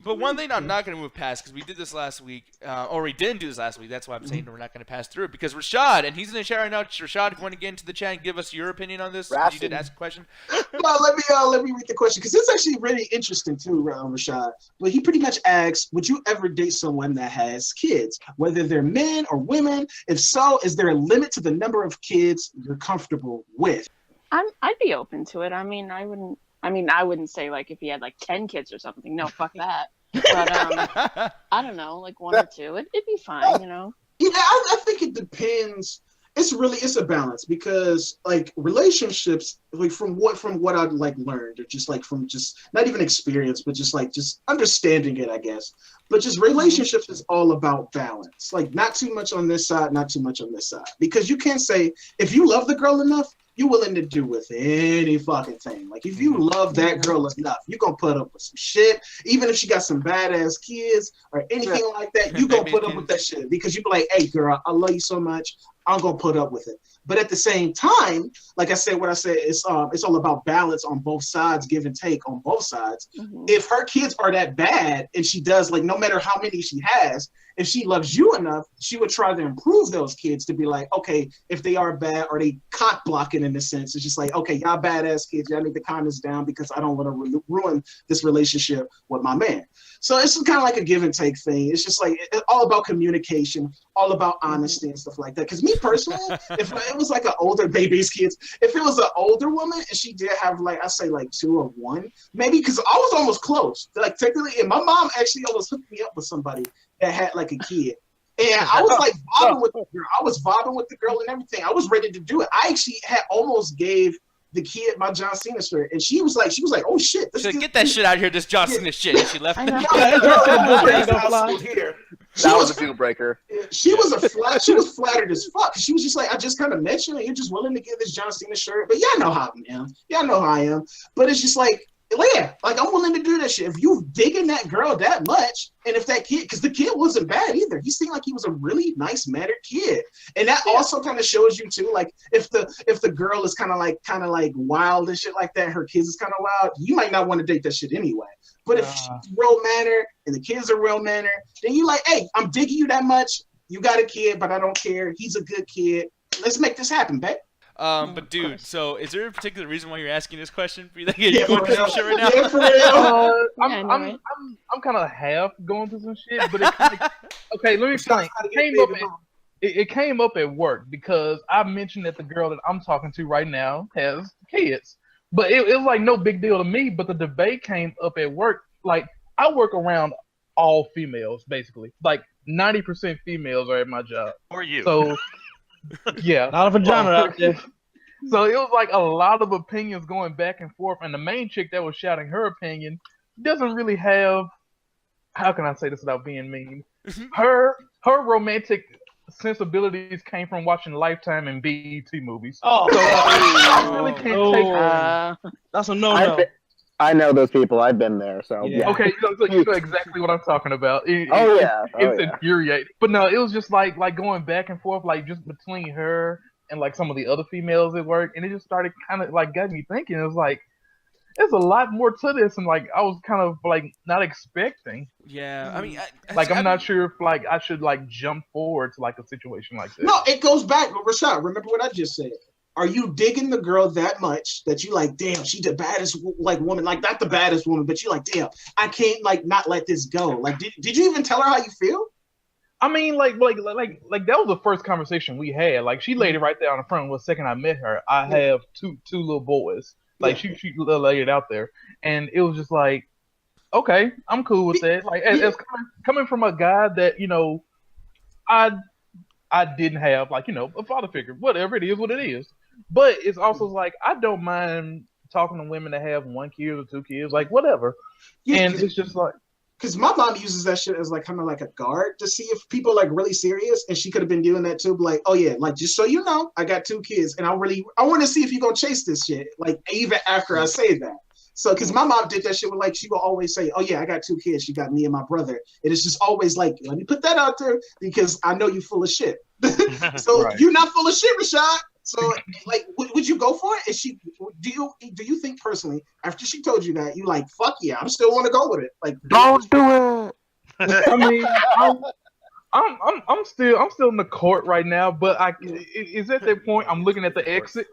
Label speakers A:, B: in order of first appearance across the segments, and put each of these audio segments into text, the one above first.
A: But one thing I'm not going to move past, because we did this last week, or we didn't do this last week. That's why I'm saying we're not going to pass through it. Because Rashad, and he's in the chat right now. Rashad, if you want to get into the chat and give us your opinion on this, because you did ask a question.
B: No, let me read the question, because it's actually really interesting too, Rashad. But he pretty much asks, would you ever date someone that has kids, whether they're men or women? If so, is there a limit to the number of kids you're comfortable with?
C: I'd be open to it. I wouldn't say like if he had like 10 kids or something. No, fuck that. But I don't know, like 1 or 2. It'd be fine,
B: Yeah, I think it depends. It's a balance, because like relationships, like from what I've like learned, or just like from just not even experience, but just understanding it, I guess. But just relationships is all about balance. Like not too much on this side, not too much on this side. Because you can't say, if you love the girl enough, you're willing to do with any fucking thing. Like if you love that girl enough, you're gonna put up with some shit. Even if she got some badass kids or anything like that, you gonna put up with that shit, because you be like, hey girl, I love you so much, I'm gonna put up with it. But at the same time, like I said, it's all about balance on both sides, give and take on both sides. Mm-hmm. If her kids are that bad, and she does, like, no matter how many she has, if she loves you enough, she would try to improve those kids to be like, okay, if they are bad, or they cock blocking in a sense, it's just like, okay, y'all badass kids, y'all need to calm this down, because I don't want to ruin this relationship with my man. So it's kind of like a give and take thing. It's just like it's all about communication, all about honesty and stuff like that. Because me personally, if it was like an older baby's kids, if it was an older woman and she did have like, I say like 2 or 1, maybe, because I was almost close. Like technically, and my mom actually almost hooked me up with somebody that had like a kid. And I was like vibing with the girl. I was vibing with the girl and everything. I was ready to do it. I actually had almost gave the kid my John Cena shirt, and she was like, oh shit,
A: this get that shit out of here, this John Cena shit. And she left.
D: That was a deal breaker.
B: She was flattered as fuck. She was just like, I just kind of met you, and you're just willing to give this John Cena shirt. But y'all know how I am. Y'all know how I am. But it's just like, yeah, like I'm willing to do that shit. If you digging that girl that much, and if that kid, because the kid wasn't bad either. He seemed like he was a really nice mannered kid, and that also kind of shows you too. Like if the girl is kind of like wild and shit like that, her kids is kind of wild. You might not want to date that shit anyway. But if she's real mannered and the kids are real mannered, then you like, hey, I'm digging you that much. You got a kid, but I don't care. He's a good kid. Let's make this happen, babe.
A: But dude, so is there a particular reason why you're asking this question? Are you going through some shit right now?
B: Yeah, for real.
E: I'm kind of half going through some shit, but okay. Let me explain. It came up at work because I mentioned that the girl that I'm talking to right now has kids, but it was like no big deal to me. But the debate came up at work. Like I work around all females, basically. Like 90% females are at my job.
F: Or you?
E: So. Yeah,
G: not a vagina out there.
E: So it was like a lot of opinions going back and forth, and the main chick that was shouting her opinion doesn't really have. How can I say this without being mean? Her romantic sensibilities came from watching Lifetime and BET movies.
G: Oh,
E: so I really can't take.
G: That's a no.
D: I know those people. I've been there. So yeah.
E: Okay, you know exactly what I'm talking about. It's infuriating. But no, it was just like going back and forth, like just between her and like some of the other females at work, and it just started kind of like got me thinking. It was like there's a lot more to this, and like I was kind of like not expecting.
A: Yeah, I mean,
E: I'm not sure if like I should like jump forward to like a situation like this.
B: No, it goes back. Rashad, remember what I just said. Are you digging the girl that much that you like, damn, she's the baddest like woman, like not the baddest woman, but you like, damn, I can't like not let this go. Like, did you even tell her how you feel?
E: I mean, like that was the first conversation we had. Like she laid it right there on the front. The second I met her, I have two little boys. Like she laid it out there, and it was just like, okay, I'm cool with that. Like as coming from a guy that I didn't have like a father figure. Whatever it is, what it is. But it's also like I don't mind talking to women that have 1 kid or 2 kids, like whatever. Yeah, and it's just like
B: because my mom uses that shit as like kind of like a guard to see if people are like really serious, and she could have been doing that too. But like, oh yeah, like just so you know, I got 2 kids, and I want to see if you gonna chase this shit. Like even after I say that. So, because my mom did that shit with like, she will always say, oh yeah, I got 2 kids. She got me and my brother. And it's just always like, let me put that out there because I know you full of shit. So You're not full of shit, Rashad. So, like, would you go for it? Is she? Do you think personally, after she told you that, you like, fuck yeah, I'm still want to go with it? Like,
D: Don't do it.
E: I mean, I'm still in the court right now, but is at that point I'm looking at the exit.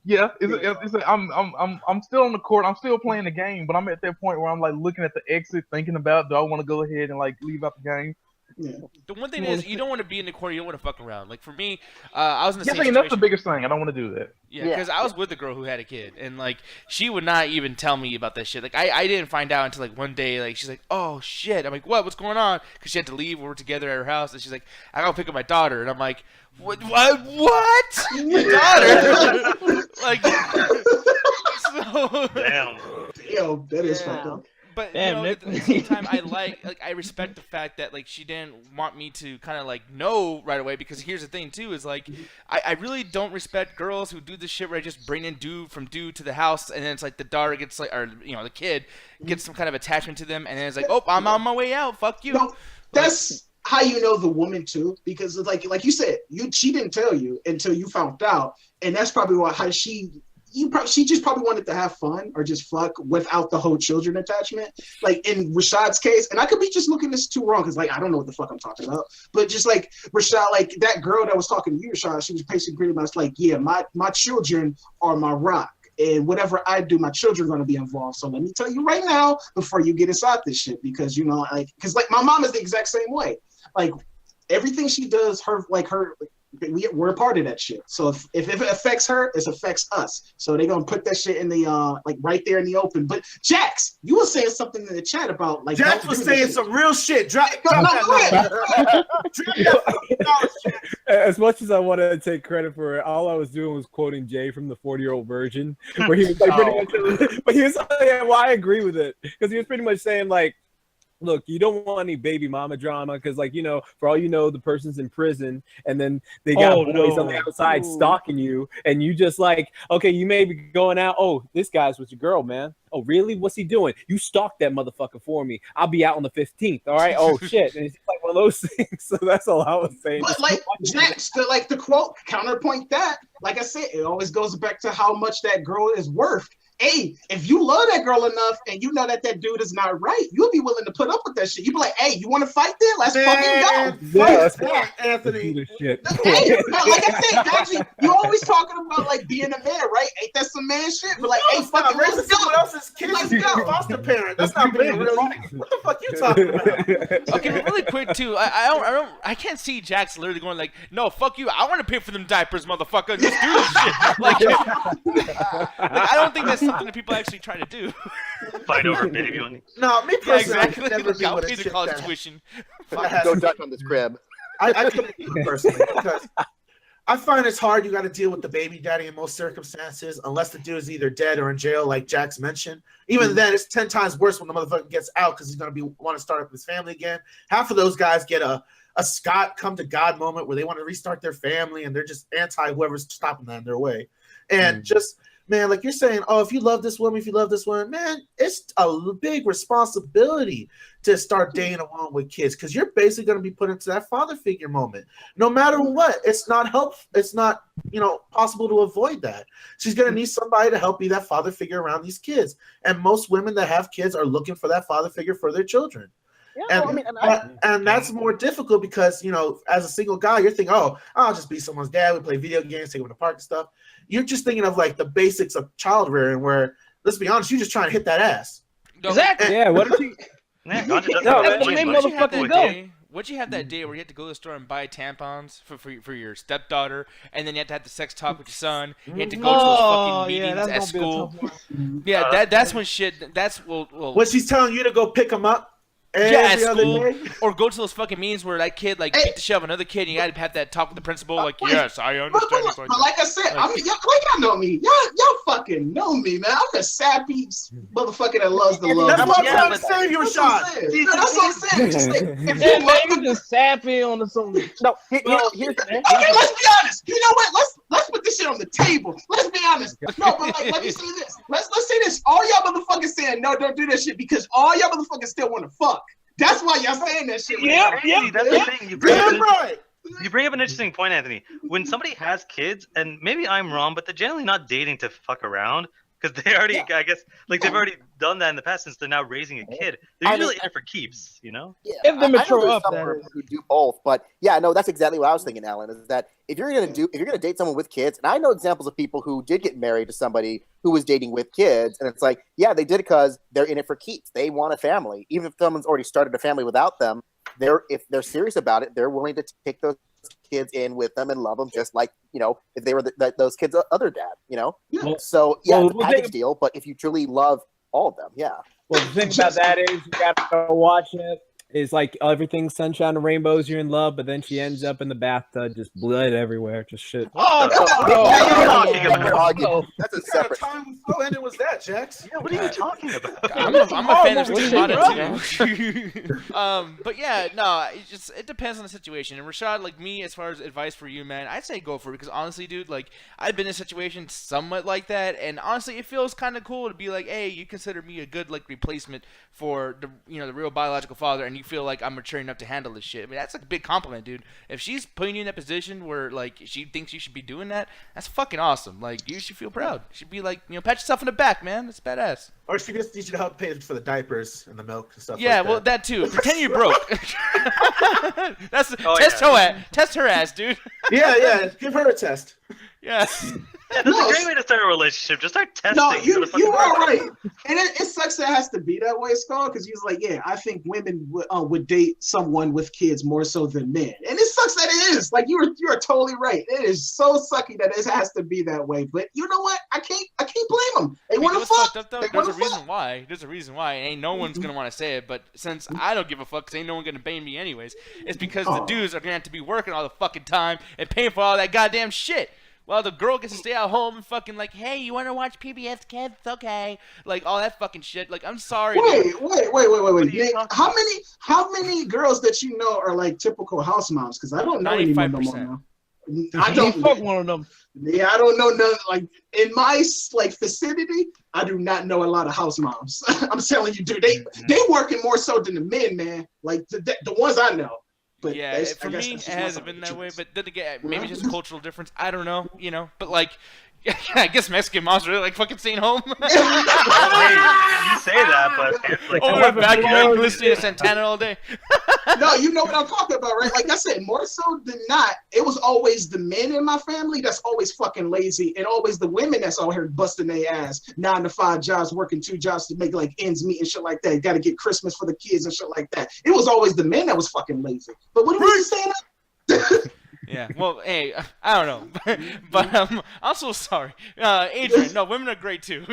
E: Yeah, I'm still on the court. I'm still playing the game, but I'm at that point where I'm like looking at the exit, thinking about, do I want to go ahead and like leave out the game?
B: yeah.
A: The one thing is, you don't want to be in the corner. You don't want to fuck around. Like for me, I was in the same
E: I mean,
A: situation.
E: that's the biggest thing. I don't want to do that.
A: Yeah, because I was with a girl who had a kid, and like she would not even tell me about that shit. Like I didn't find out until like one day. Like she's like, "Oh shit!" I'm like, "What? What's going on?" Because she had to leave. We were together at her house, and she's like, "I gotta pick up my daughter," and I'm like, "What? What? Your daughter?" Like, so.
F: Damn.
B: Yo, that is fucked up.
A: But
G: Damn,
A: at the same time, I respect the fact that like she didn't want me to kind of like know right away, because here's the thing too is like I really don't respect girls who do this shit where I just bring in dude to the house, and then it's like the daughter gets like, or the kid gets some kind of attachment to them, and then it's like, oh, I'm on my way out, fuck you.
B: No, that's how you know the woman too, because like you said, she didn't tell you until you found out, and that's probably why she just probably wanted to have fun or just fuck without the whole children attachment. Like in Rashad's case, and I could be just looking this too wrong because like I don't know what the fuck I'm talking about. But just like Rashad, like that girl that was talking to you, Rashad, she was basically pretty much like, yeah, my children are my rock. And whatever I do, my children are going to be involved. So let me tell you right now before you get inside this shit, because because like my mom is the exact same way. Like everything she does, we're a part of that shit. So if it affects her, it affects us. So they're gonna put that shit in the like right there in the open. But Jax, you were saying something in the chat about like
H: Jax was saying some real shit. Drop
I: As much as I want to take credit for it, all I was doing was quoting Jay from the 40-year-old version, where he was like pretty much, but he was like, yeah, well, I agree with it, because he was pretty much saying like, look, you don't want any baby mama drama because, like, for all you know, the person's in prison, and then they got boys on the outside stalking you, and you just like, okay, you may be going out. Oh, this guy's with your girl, man. Oh, really? What's he doing? You stalked that motherfucker for me. I'll be out on the 15th. All right. Oh shit. And it's like one of those things. So that's all I was saying.
B: But like Jax, the quote counterpoint that, like I said, it always goes back to how much that girl is worth. Hey, if you love that girl enough and you know that dude is not right, you'll be willing to put up with that shit. You'll be like, hey, you want to fight then? Let's fucking go.
I: Yeah,
H: Anthony.
B: Hey, like I said, actually, you always talking about like being a man, right? Ain't that some man shit? But like, hey, fucking
H: raising
B: let's go.
H: someone else's kids
B: Let's
H: as
B: go.
H: a foster parent. That's not being real. What the fuck you talking about?
A: Okay, but really quick too. I can't see Jax literally going like, no, fuck you. I want to pay for them diapers, motherfucker. Just do this shit. Like, I don't think that's something that people actually try to do.
F: Fight over baby money.
H: No, me
A: Yeah,
H: personally, I
A: exactly.
H: could never be
A: I'll
H: with
A: pay
H: a
A: the
H: chick
A: college
H: that
A: tuition.
H: has-
D: Don't duck on this crib.
H: I couldn't do it personally because I find it's hard. You got to deal with the baby daddy in most circumstances, unless the dude is either dead or in jail, like Jax mentioned. Even then, it's 10 times worse when the motherfucker gets out because he's gonna want to start up his family again. Half of those guys get a Scott come to God moment where they want to restart their family and they're just anti whoever's stopping them in their way. And just, man, like you're saying, oh, if you love this woman, man, it's a big responsibility to start dating a woman with kids because you're basically going to be put into that father figure moment. No matter what, it's not it's not, possible to avoid that. She's going to need somebody to help be that father figure around these kids. And most women that have kids are looking for that father figure for their children.
D: Yeah,
H: And that's more difficult because, as a single guy, you're thinking, oh, I'll just be someone's dad. We play video games, take them to the park and stuff. You're just thinking of like the basics of child rearing where, let's be honest, you're just trying to hit that ass.
G: Exactly.
I: Yeah, what did you?
F: Man, God doesn't
G: No,
F: have
G: that's the
F: that
G: main
F: much.
G: motherfucking go.
A: What'd you have that day where you had to go to the store and buy tampons for your stepdaughter, and then you had to have the sex talk with your son? You had to go to those fucking meetings at school. Yeah, that's when shit. That's
H: When she's telling you to go pick them up.
A: at
H: other
A: school,
H: day.
A: or go to those fucking meetings where that kid like beat the shit out of another kid, and you had to have that talk with the principal. Like, yes, I understand.
B: But like I said, y'all know me. Y'all fucking know me, man. I'm a sappy motherfucker that loves the love.
H: That's what I'm trying to say, you, Rashad.
B: That's what I'm saying. Just like, if
G: Yeah,
B: you
G: man, you just sappy on the song.
D: No, here's the thing.
B: okay, let's be honest. You know what? Let's put this shit on the table. Let's be honest. No, but like, let me say this. Let's say this. All y'all motherfuckers saying no, don't do that shit because all y'all motherfuckers still want to fuck. That's why y'all saying that shit.
F: That's the thing. You bring
H: Damn
F: it.
H: right.
F: You bring up an interesting point, Anthony. When somebody has kids, and maybe I'm wrong, but they're generally not dating to fuck around because they already, I guess, like they've already done that in the past since they're now raising a kid. They're usually in it for keeps, you know?
D: Yeah,
G: If they
D: I know
G: mature
D: there's
G: up,
D: some
G: that
D: women
G: is.
D: who do both, but yeah, no, that's exactly what I was thinking, Alan. Is that if you're gonna date someone with kids, and I know examples of people who did get married to somebody who was dating with kids, and it's like, yeah, they did it because they're in it for keeps. They want a family, even if someone's already started a family without them. If they're serious about it, they're willing to take those kids in with them and love them, just like if they were those kids' other dad,
I: Well,
D: So yeah,
I: well,
D: it's a
I: well,
D: package
I: think-
D: deal. But if you truly love all of them, yeah.
I: Well, the thing about that is you gotta watch it. It's like everything's sunshine and rainbows. You're in love, but then she ends up in the bathtub, just blood everywhere, just shit.
G: Oh,
F: What are you talking about?
G: no.
D: That's a
H: What kind of
D: separate.
H: time with flow ending was that, Jax?
F: Yeah, what are you talking about?
A: I'm a fan of
G: Horrible
A: Stigmata
G: shit,
A: too. But yeah, no, it depends on the situation. And Rashad, like me, as far as advice for you, man, I'd say go for it because honestly, dude, like I've been in a situation somewhat like that, and honestly, it feels kind of cool to be like, hey, you consider me a good like replacement for the real biological father, and you feel like I'm mature enough to handle this shit. I mean, that's a big compliment, dude. If she's putting you in that position where like she thinks you should be doing that, that's fucking awesome. Like you should feel proud. You should be like, pat yourself in the back, man. That's badass.
H: Or she just needs you to help pay for the diapers and the milk and stuff
A: Yeah,
H: like
A: well, that too. Pretend you're broke. That's
F: Oh,
A: test her ass, dude.
H: Yeah, give her a test.
A: Yeah.
F: Yeah, that's a great way to start a relationship. Just start testing.
B: No,
F: See what the fuck
B: you
F: works.
B: are right, and it sucks that it has to be that way, Skull. Because he was like, yeah, I think women would date someone with kids more so than men, and it sucks that it is. Like you are totally right. It is so sucky that it has to be that way. But you know what? I can't blame them. They want to
A: What's fucked
B: fuck.
A: up though?
B: They
A: There's
B: want
A: a
B: to
A: reason
B: fuck.
A: why. There's a reason why. Ain't no one's gonna want to say it, but since I don't give a fuck, 'cause ain't no one gonna pay me anyways. It's because the dudes are gonna have to be working all the fucking time and paying for all that goddamn shit. Well, the girl gets to stay at home and fucking like, hey, you want to watch PBS Kids? Okay, like all that fucking shit. Like, I'm sorry. dude.
B: Wait.
F: are you
B: Nick,
F: talking
B: how many girls that you know are like typical house moms? Because I don't know anyone no more
A: 95%.
B: now. I
G: You
B: don't.
G: fuck one of them.
B: Yeah, I don't know none. Like in my like vicinity, I do not know a lot of house moms. I'm telling you, dude, they working more so than the men, man. Like the ones I know. But
A: Yeah,
B: that's-
A: for
B: I guess
A: me,
B: that's
A: it
B: just my
A: hasn't been that way. But then again, maybe
B: Yeah.
A: just a cultural difference. I don't know, But like, I guess Mexican moms really like fucking staying home.
F: Well, hey, you say that, but it's like,
A: Or back here listening to Santana all day.
B: No, you know what I'm talking about, right? Like I said, more so than not, it was always the men in my family that's always fucking lazy, and always the women that's out here busting their ass, 9 to 5 jobs, working 2 jobs to make like ends meet and shit like that. Got to get Christmas for the kids and shit like that. It was always the men that was fucking lazy. But what was he saying?
A: Yeah, well, hey, I don't know, but I'm so sorry, Adrian. No, women are great too.